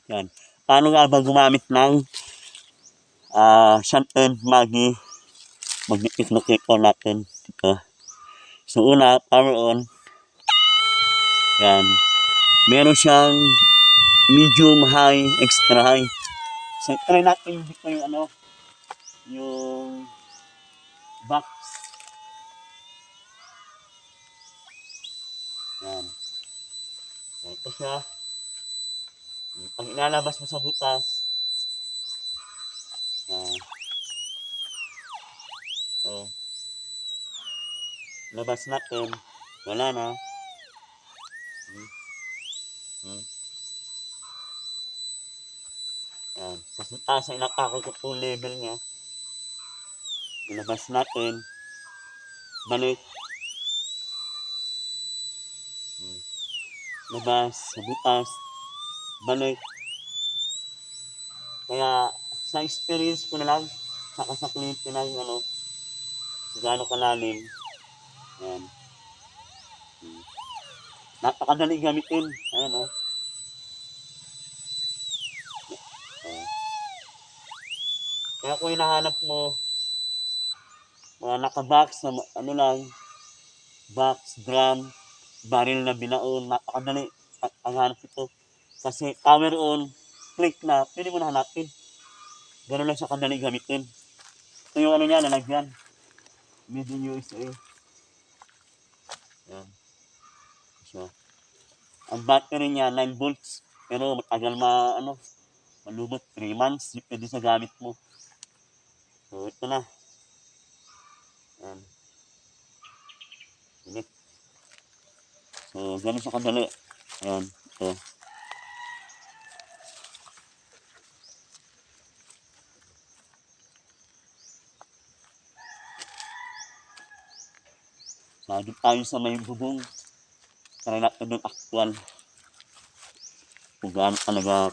Yan. Paano nga ba gumamit ng shotgun magnetic ko natin dito. So una, power on. Yan. Meron siyang medium, high, extra high. So try natin dito yung yung box. Yan. Ito siya. Pag ilalabas mo sa butas, labas natin, wala na. Yan. Kasi taas ay napakot ko full level niya. Ilabas natin, balik. Labas, sa butas, balik. Kaya sa experience ko na lang, saka sa kliyente na yung gaano kalalim. Yan. Napakadali gamitin. Ayan Kaya kung hinahanap mo, mga naka-box na lang, box, drum, barrel na binaon, napakadali ang hanap ito. Kasi power on, click na, pwede mo na hanapin. Gano'n lang siya kadali gamitin. Ito yung niya, lalagyan. Made in USA. Yan. So, ang battery niya, 9 volts. Pero matagal malubot, 3 months, pwede sa gamit mo. So, ito na. Yan. Ulit. So, gano'n siya kadali. Yan, ito. Lagi tayo sa may bubong. Try natin yung actual. Kung gaano talaga